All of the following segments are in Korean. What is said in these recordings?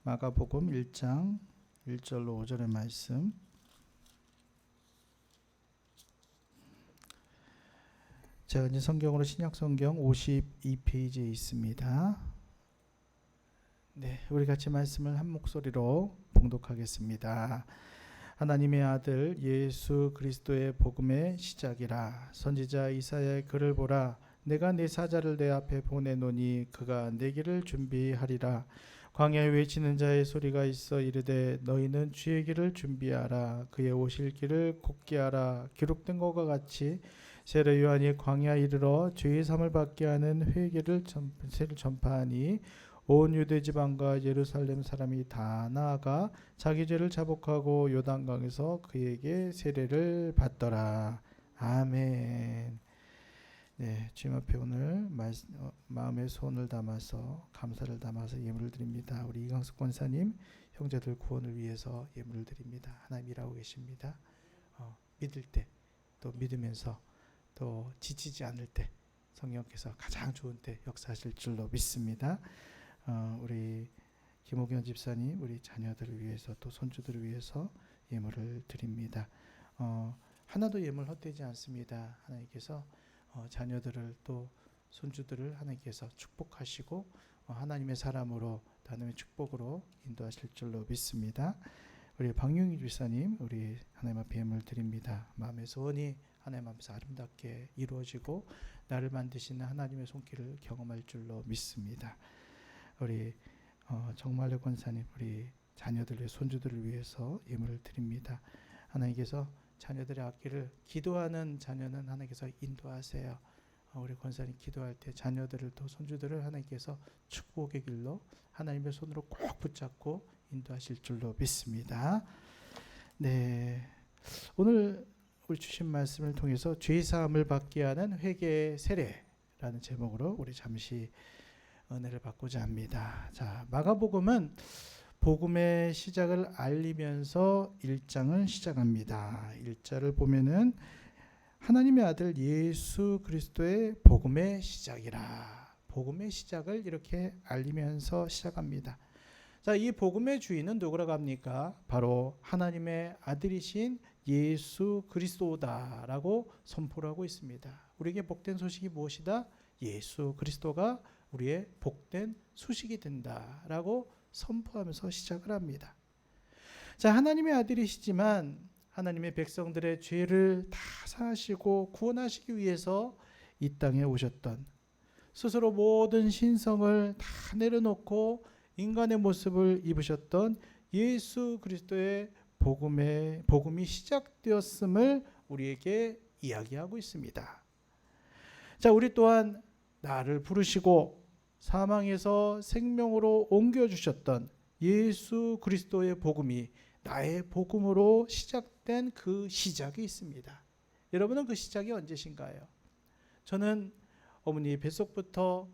마가복음 1장 1절로 5절의 말씀. 제가 이제 성경으로 신약성경 52페이지에 있습니다. 네, 우리 같이 말씀을 한 목소리로 봉독하겠습니다. 하나님의 아들 예수 그리스도의 복음의 시작이라. 선지자 이사야의 글을 보라. 내가 내 사자를 내 앞에 보내노니 그가 내 길을 준비하리라. 광야에 외치는 자의 소리가 있어 이르되 너희는 주의 길을 준비하라. 그의 오실 길을 곧게 하라. 기록된 것과 같이 세례 요한이 광야에 이르러 죄의 사함을 받게 하는 회개를 전파하니 온 유대 지방과 예루살렘 사람이 다 나아가 자기 죄를 자복하고 요단강에서 그에게 세례를 받더라. 아멘. 네, 주님 앞에 오늘 마음의 소원을 담아서 감사를 담아서 예물을 드립니다. 우리 이강숙 권사님 형제들 구원을 위해서 예물을 드립니다. 하나님 일하고 계십니다. 믿을 때 또 믿으면서 또 지치지 않을 때 성령께서 가장 좋은 때 역사하실 줄로 믿습니다. 우리 김옥현 집사님 우리 자녀들을 위해서 또 손주들을 위해서 예물을 드립니다. 하나도 예물 헛되지 않습니다. 하나님께서 자녀들을 또 손주들을 하나님께서 축복하시고 하나님의 사람으로 하나님의 축복으로 인도하실 줄로 믿습니다. 우리 박용희 집사님 우리 하나님 앞에 예물 드립니다. 마음의 소원이 하나님 앞에서 아름답게 이루어지고 나를 만드시는 하나님의 손길을 경험할 줄로 믿습니다. 우리 정말로 권사님 우리 자녀들의 손주들을 위해서 예물을 드립니다. 하나님께서 자녀들의 앞길을 기도하는 자녀는 하나님께서 인도하세요. 우리 권사님 기도할 때 자녀들을 또 손주들을 하나님께서 축복의 길로 하나님의 손으로 꼭 붙잡고 인도하실 줄로 믿습니다. 네, 오늘 우리 주신 말씀을 통해서 죄 사함을 받게 하는 회개의 세례라는 제목으로 우리 잠시 은혜를 받고자 합니다. 자, 마가복음은 복음의 시작을 알리면서 1장을 시작합니다. 1절을 보면은 하나님의 아들 예수 그리스도의 복음의 시작이라. 복음의 시작을 이렇게 알리면서 시작합니다. 자, 이 복음의 주인은 누구라고 합니까? 바로 하나님의 아들이신 예수 그리스도다라고 선포를 하고 있습니다. 우리에게 복된 소식이 무엇이다? 예수 그리스도가 우리의 복된 소식이 된다라고 선포하면서 시작을 합니다. 자, 하나님의 아들이시지만 하나님의 백성들의 죄를 다 사하시고 구원하시기 위해서 이 땅에 오셨던, 스스로 모든 신성을 다 내려놓고 인간의 모습을 입으셨던 예수 그리스도의 복음이 시작되었음을 우리에게 이야기하고 있습니다. 자, 우리 또한 나를 부르시고 사망에서 생명으로 옮겨주셨던 예수 그리스도의 복음이 나의 복음으로 시작된 그 시작이 있습니다. 여러분은 그 시작이 언제신가요? 저는 어머니 뱃속부터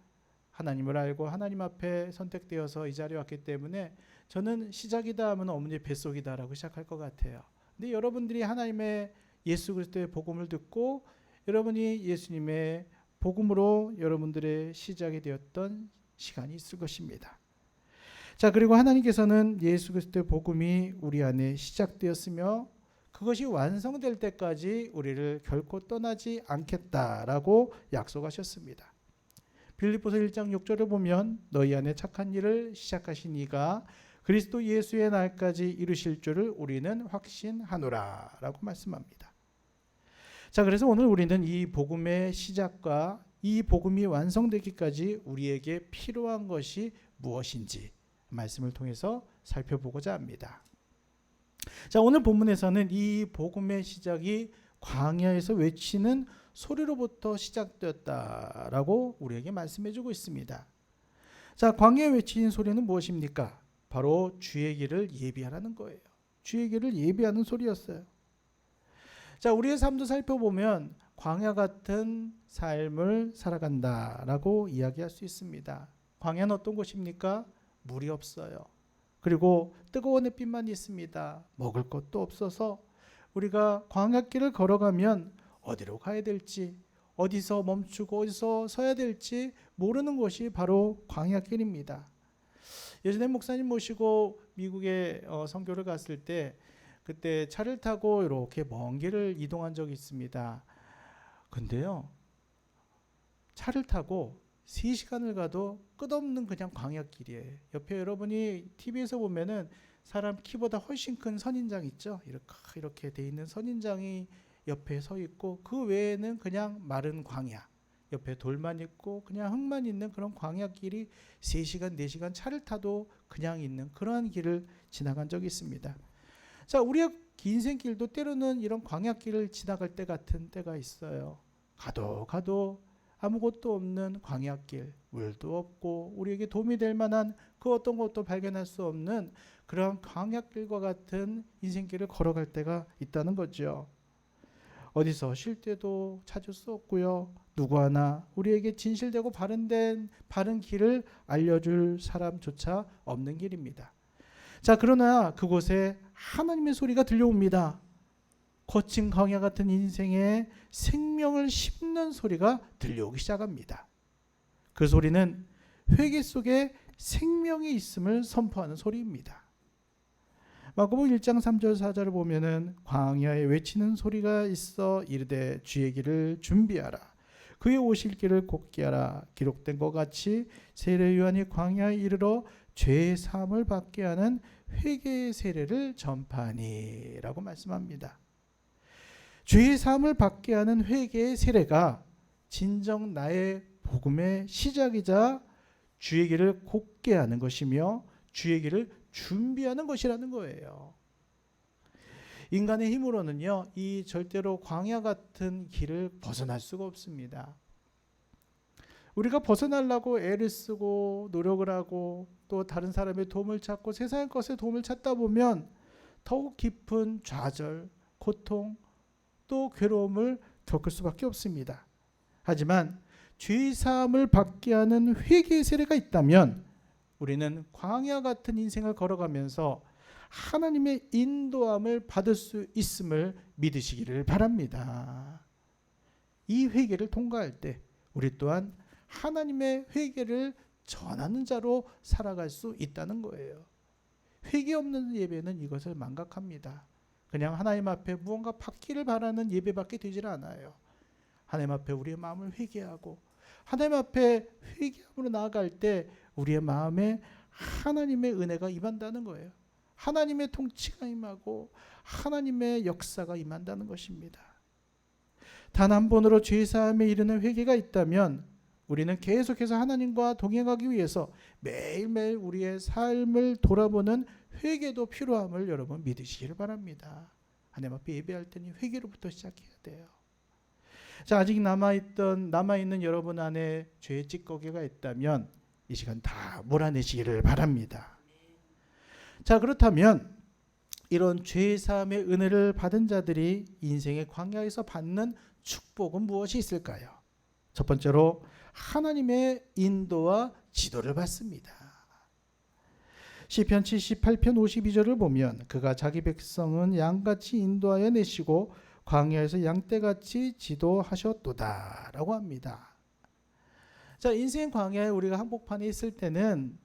하나님을 알고 하나님 앞에 선택되어서 이 자리에 왔기 때문에 저는 시작이다 하면 어머니 뱃속이다라고 시작할 것 같아요. 근데 여러분들이 하나님의 예수 그리스도의 복음을 듣고 여러분이 예수님의 복음으로 여러분들의 시작이 되었던 시간이 있을 것입니다. 자, 그리고 하나님께서는 예수 그리스도의 복음이 우리 안에 시작되었으며 그것이 완성될 때까지 우리를 결코 떠나지 않겠다라고 약속하셨습니다. 빌립보서 1장 6절을 보면 너희 안에 착한 일을 시작하신 이가 그리스도 예수의 날까지 이루실 줄을 우리는 확신하노라 라고 말씀합니다. 자, 그래서 오늘 우리는 이 복음의 시작과 이 복음이 완성되기까지 우리에게 필요한 것이 무엇인지 말씀을 통해서 살펴보고자 합니다. 자, 오늘 본문에서는 이 복음의 시작이 광야에서 외치는 소리로부터 시작되었다라고 우리에게 말씀해주고 있습니다. 자, 광야에 외치는 소리는 무엇입니까? 바로 주의 길을 예비하라는 거예요. 주의 길을 예비하는 소리였어요. 자, 우리의 삶도 살펴보면 광야 같은 삶을 살아간다라고 이야기할 수 있습니다. 광야는 어떤 곳입니까? 물이 없어요. 그리고 뜨거운 햇빛만 있습니다. 먹을 것도 없어서 우리가 광야길을 걸어가면 어디로 가야 될지, 어디서 멈추고 어디서 서야 될지 모르는 곳이 바로 광야길입니다. 예전에 목사님 모시고 미국에 선교를 갔을 때 그때 차를 타고 이렇게 먼 길을 이동한 적이 있습니다. 근데요, 차를 타고 3시간을 가도 끝없는 그냥 광야길이에요. 옆에 여러분이 TV에서 보면은 사람 키보다 훨씬 큰 선인장 있죠? 이렇게 돼 있는 선인장이 옆에 서 있고, 그 외에는 그냥 마른 광야, 옆에 돌만 있고 그냥 흙만 있는 그런 광야길이 3시간 4시간 차를 타도 그냥 있는 그러한 길을 지나간 적이 있습니다. 자, 우리의 인생길도 때로는 이런 광야길을 지나갈 때 같은 때가 있어요. 가도 아무것도 없는 광야길, 물도 없고 우리에게 도움이 될 만한 그 어떤 것도 발견할 수 없는 그런 광야길과 같은 인생길을 걸어갈 때가 있다는 거죠. 어디서 쉴 때도 찾을 수 없고요. 누구 하나 우리에게 진실되고 바른 길을 알려줄 사람조차 없는 길입니다. 자, 그러나 그곳에 하나님의 소리가 들려옵니다. 거친 광야 같은 인생에 생명을 심는 소리가 들려오기 시작합니다. 그 소리는 회개 속에 생명이 있음을 선포하는 소리입니다. 마가복음 1장 3절 4절을 보면은 광야에 외치는 소리가 있어 이르되 주의 길을 준비하라, 그의 오실 길을 곧게 하라. 기록된 것 같이 세례 요한이 광야에 이르러 죄의 사함을 받게 하는 회개의 세례를 전파하니 라고 말씀합니다. 죄의 사함을 받게 하는 회개의 세례가 진정 나의 복음의 시작이자 주의 길을 곧게 하는 것이며 주의 길을 준비하는 것이라는 거예요. 인간의 힘으로는요, 이 절대로 광야 같은 길을 벗어날 수가 없습니다. 우리가 벗어나려고 애를 쓰고 노력을 하고 또 다른 사람의 도움을 찾고 세상의 것에 도움을 찾다 보면 더욱 깊은 좌절, 고통, 또 괴로움을 겪을 수밖에 없습니다. 하지만 죄의 사함을 받게 하는 회개의 세례가 있다면 우리는 광야 같은 인생을 걸어가면서 하나님의 인도함을 받을 수 있음을 믿으시기를 바랍니다. 이 회개를 통과할 때 우리 또한 하나님의 회개를 전하는 자로 살아갈 수 있다는 거예요. 회개 없는 예배는 이것을 망각합니다. 그냥 하나님 앞에 무언가 받기를 바라는 예배밖에 되질 않아요. 하나님 앞에 우리의 마음을 회개하고 하나님 앞에 회개함으로 나아갈 때 우리의 마음에 하나님의 은혜가 임한다는 거예요. 하나님의 통치가 임하고 하나님의 역사가 임한다는 것입니다. 단 한 번으로 죄사함에 이르는 회개가 있다면 우리는 계속해서 하나님과 동행하기 위해서 매일매일 우리의 삶을 돌아보는 회개도 필요함을 여러분 믿으시기를 바랍니다. 하나님 앞에 예배할 때는 회개로부터 시작해야 돼요. 자, 아직 남아있는 여러분 안에 죄의 찌꺼기가 있다면 이 시간 다 몰아내시기를 바랍니다. 자, 그렇다면 이런 죄의 사함의 은혜를 받은 자들이 인생의 광야에서 받는 축복은 무엇이 있을까요? 첫 번째로 하나님의 인도와 지도를 받습니다. 시편 78편 52절을 보면 그가 자기 백성은 양같이 인도하여 내시고 광야에서 양떼같이 지도하셨도다 라고 합니다. 자, 인생 광야에 우리가 한복판에 있을 때는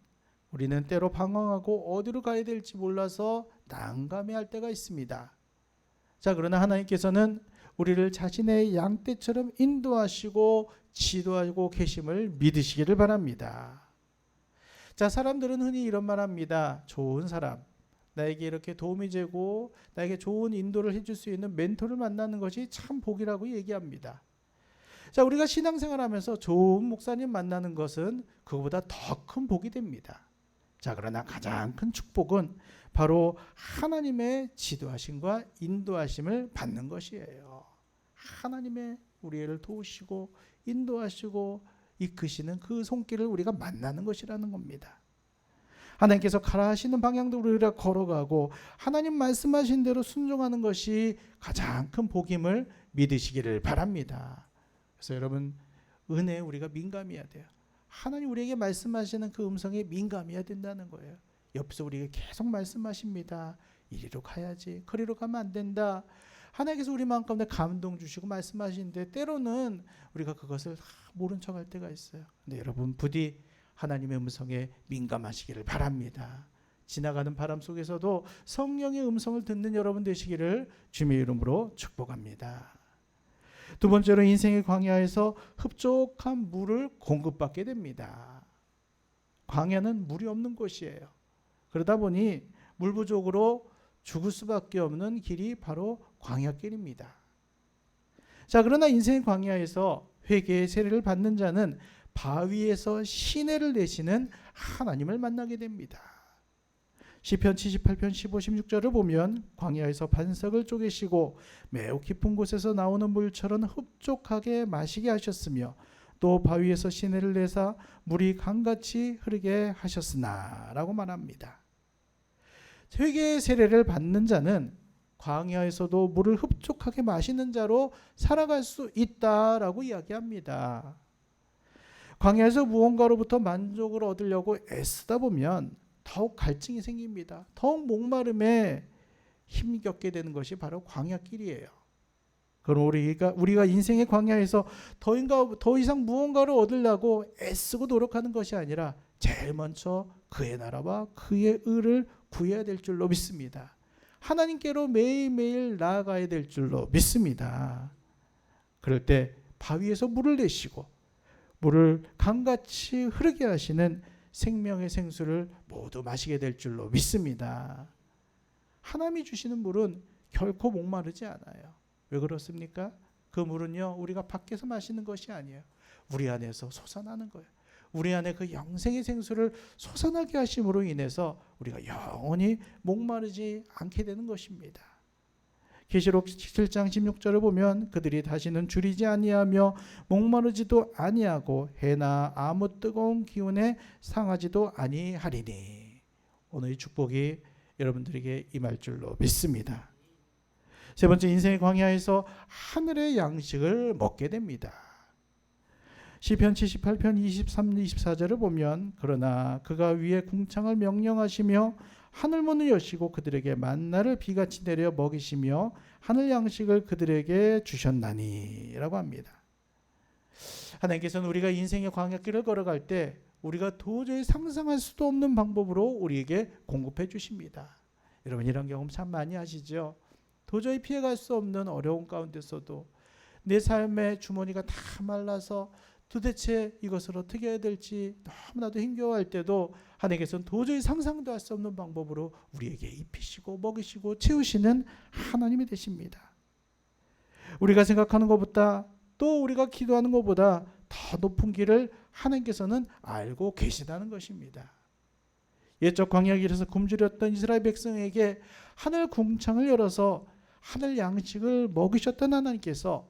우리는 때로 방황하고 어디로 가야 될지 몰라서 난감해할 때가 있습니다. 자, 그러나 하나님께서는 우리를 자신의 양떼처럼 인도하시고 지도하고 계심을 믿으시기를 바랍니다. 자, 사람들은 흔히 이런 말 합니다. 좋은 사람, 나에게 이렇게 도움이 되고 나에게 좋은 인도를 해줄 수 있는 멘토를 만나는 것이 참 복이라고 얘기합니다. 자, 우리가 신앙생활하면서 좋은 목사님 만나는 것은 그거보다 더 큰 복이 됩니다. 자, 그러나 가장 큰 축복은 바로 하나님의 지도하심과 인도하심을 받는 것이에요. 하나님의 우리를 도우시고 인도하시고 이끄시는 그 손길을 우리가 만나는 것이라는 겁니다. 하나님께서 가라 하시는 방향도 우리가 걸어가고 하나님 말씀하신 대로 순종하는 것이 가장 큰 복임을 믿으시기를 바랍니다. 그래서 여러분, 은혜에 우리가 민감해야 돼요. 하나님 우리에게 말씀하시는 그 음성에 민감해야 된다는 거예요. 옆에서 우리에게 계속 말씀하십니다. 이리로 가야지, 거리로 가면 안 된다. 하나님께서 우리 마음 가운데 감동 주시고 말씀하시는데 때로는 우리가 그것을 모른 척할 때가 있어요. 근데 여러분, 부디 하나님의 음성에 민감하시기를 바랍니다. 지나가는 바람 속에서도 성령의 음성을 듣는 여러분 되시기를 주님의 이름으로 축복합니다. 두 번째로 인생의 광야에서 흡족한 물을 공급받게 됩니다. 광야는 물이 없는 곳이에요. 그러다 보니 물 부족으로 죽을 수밖에 없는 길이 바로 광야길입니다. 자, 그러나 인생의 광야에서 회개의 세례를 받는 자는 바위에서 시내를 내시는 하나님을 만나게 됩니다. 시편 78편 15, 16절을 보면 광야에서 반석을 쪼개시고 매우 깊은 곳에서 나오는 물처럼 흡족하게 마시게 하셨으며 또 바위에서 시내를 내사 물이 강같이 흐르게 하셨으나 라고 말합니다. 회개의 세례를 받는 자는 광야에서도 물을 흡족하게 마시는 자로 살아갈 수 있다라고 이야기합니다. 광야에서 무언가로부터 만족을 얻으려고 애쓰다 보면 더욱 갈증이 생깁니다. 더욱 목마름에 힘겹게 되는 것이 바로 광야길이에요. 그럼 우리가 인생의 광야에서 더 이상 무언가를 얻으려고 애쓰고 노력하는 것이 아니라 제일 먼저 그의 나라와 그의 의를 구해야 될 줄로 믿습니다. 하나님께로 매일매일 나아가야 될 줄로 믿습니다. 그럴 때 바위에서 물을 내시고 물을 강같이 흐르게 하시는 생명의 생수를 모두 마시게 될 줄로 믿습니다. 하나님이 주시는 물은 결코 목마르지 않아요. 왜 그렇습니까? 그 물은요, 우리가 밖에서 마시는 것이 아니에요. 우리 안에서 솟아나는 거예요. 우리 안에 그 영생의 생수를 솟아나게 하심으로 인해서 우리가 영원히 목마르지 않게 되는 것입니다. 계시록 7장 16절을 보면 그들이 다시는 줄이지 아니하며 목마르지도 아니하고 해나 아무 뜨거운 기운에 상하지도 아니하리니. 오늘 이 축복이 여러분들에게 임할 줄로 믿습니다. 세 번째, 인생의 광야에서 하늘의 양식을 먹게 됩니다. 시편 78편 23, 24절을 보면 그러나 그가 위에 궁창을 명령하시며 하늘문을 여시고 그들에게 만나를 비같이 내려 먹이시며 하늘 양식을 그들에게 주셨나니 라고 합니다. 하나님께서는 우리가 인생의 광야길을 걸어갈 때 우리가 도저히 상상할 수도 없는 방법으로 우리에게 공급해 주십니다. 여러분 이런 경험 참 많이 하시죠? 도저히 피해갈 수 없는 어려운 가운데서도 내 삶의 주머니가 다 말라서 도대체 이것을 어떻게 해야 될지 너무나도 힘겨워할 때도 하나님께서는 도저히 상상도 할 수 없는 방법으로 우리에게 입히시고 먹이시고 채우시는 하나님이 되십니다. 우리가 생각하는 것보다 또 우리가 기도하는 것보다 더 높은 길을 하나님께서는 알고 계시다는 것입니다. 옛적 광야길에서 굶주렸던 이스라엘 백성에게 하늘 궁창을 열어서 하늘 양식을 먹이셨던 하나님께서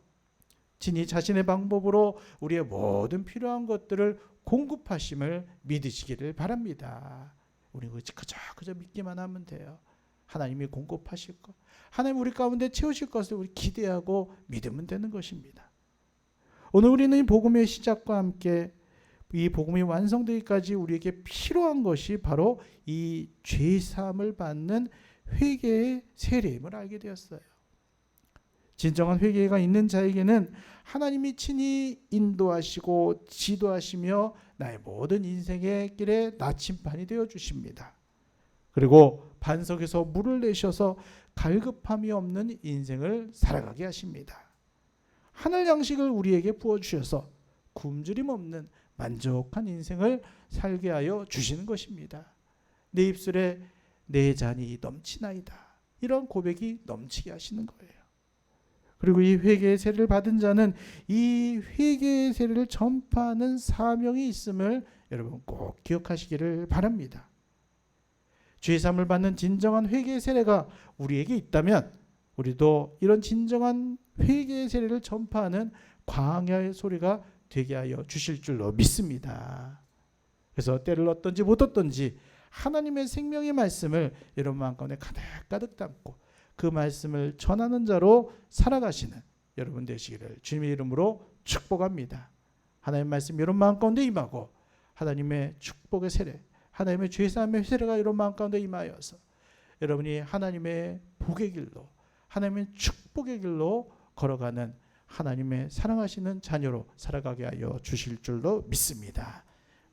진히 자신의 방법으로 우리의 모든 필요한 것들을 공급하심을 믿으시기를 바랍니다. 우리 그저 믿기만 하면 돼요. 하나님이 공급하실 것, 하나님 우리 가운데 채우실 것을 우리 기대하고 믿으면 되는 것입니다. 오늘 우리는 이 복음의 시작과 함께 이 복음이 완성되기까지 우리에게 필요한 것이 바로 이 죄사함을 받는 회개의 세례임을 알게 되었어요. 진정한 회개가 있는 자에게는 하나님이 친히 인도하시고 지도하시며 나의 모든 인생의 길에 나침반이 되어 주십니다. 그리고 반석에서 물을 내셔서 갈급함이 없는 인생을 살아가게 하십니다. 하늘 양식을 우리에게 부어주셔서 굶주림 없는 만족한 인생을 살게 하여 주시는 것입니다. 내 입술에 내 잔이 넘치나이다. 이런 고백이 넘치게 하시는 거예요. 그리고 이 회개의 세례를 받은 자는 이 회개의 세례를 전파하는 사명이 있음을 여러분 꼭 기억하시기를 바랍니다. 죄사함을 받는 진정한 회개의 세례가 우리에게 있다면 우리도 이런 진정한 회개의 세례를 전파하는 광야의 소리가 되게 하여 주실 줄로 믿습니다. 그래서 때를 얻든지 못 얻든지 하나님의 생명의 말씀을 여러분 마음 가운데 가득 담고 그 말씀을 전하는 자로 살아가시는 여러분 되시기를 주님의 이름으로 축복합니다. 하나님의 말씀 여러분 마음 가운데 임하고 하나님의 축복의 세례, 하나님의 죄사함의 세례가 여러분 마음 가운데 임하여서 여러분이 하나님의 복의 길로, 하나님의 축복의 길로 걸어가는 하나님의 사랑하시는 자녀로 살아가게 하여 주실 줄로 믿습니다.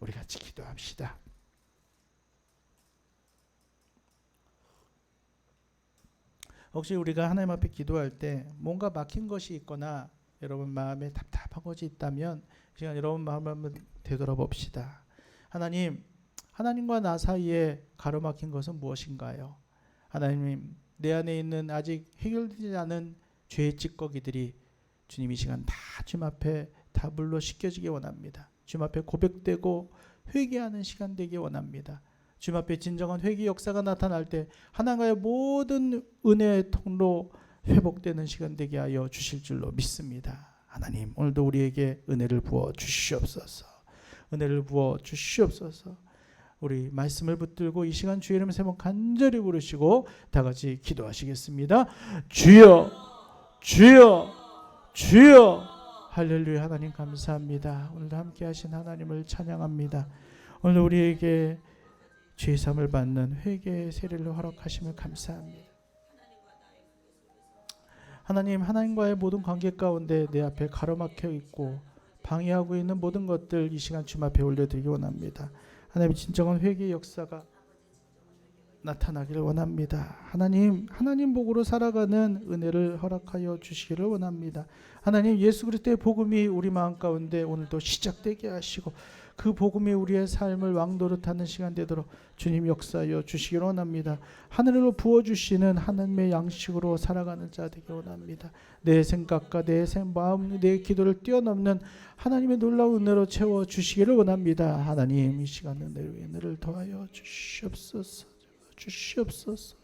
우리 같이 기도합시다. 혹시 우리가 하나님 앞에 기도할 때 뭔가 막힌 것이 있거나 여러분 마음에 답답한 것이 있다면 이 시간 여러분 마음을 한번 되돌아봅시다. 하나님과 나 사이에 가로막힌 것은 무엇인가요? 하나님, 내 안에 있는 아직 해결되지 않은 죄의 찌꺼기들이 주님 이 시간 다 주님 앞에 다 물로 씻겨지기 원합니다. 주님 앞에 고백되고 회개하는 시간 되기 원합니다. 주님 앞에 진정한 회개 역사가 나타날 때 하나님과의 모든 은혜의 통로 회복되는 시간 되게 하여 주실 줄로 믿습니다. 하나님, 오늘도 우리에게 은혜를 부어 주시옵소서. 은혜를 부어 주시옵소서. 우리 말씀을 붙들고 이 시간 주의 이름을 세 번 간절히 부르시고 다 같이 기도하시겠습니다. 주여, 주여, 주여. 할렐루야. 하나님 감사합니다. 오늘도 함께 하신 하나님을 찬양합니다. 오늘 우리에게 죄사함을 받는 회개의 세례를 허락하심을 감사합니다. 하나님, 하나님과의 모든 관계 가운데 내 앞에 가로막혀 있고 방해하고 있는 모든 것들 이 시간 주님 앞에 올려드리기 원합니다. 하나님, 진정한 회개의 역사가 나타나기를 원합니다. 하나님 복으로 살아가는 은혜를 허락하여 주시기를 원합니다. 하나님, 예수 그리스도의 복음이 우리 마음 가운데 오늘도 시작되게 하시고 그 복음이 우리의 삶을 왕노릇하는 시간 되도록 주님 역사하여 주시기를 원합니다. 하늘로 부어주시는 하나님의 양식으로 살아가는 자 되기 원합니다. 내 생각과 내 마음, 내 기도를 뛰어넘는 하나님의 놀라운 은혜로 채워주시기를 원합니다. 하나님, 이 시간 은혜를 더하여 주시옵소서. 주시옵소서.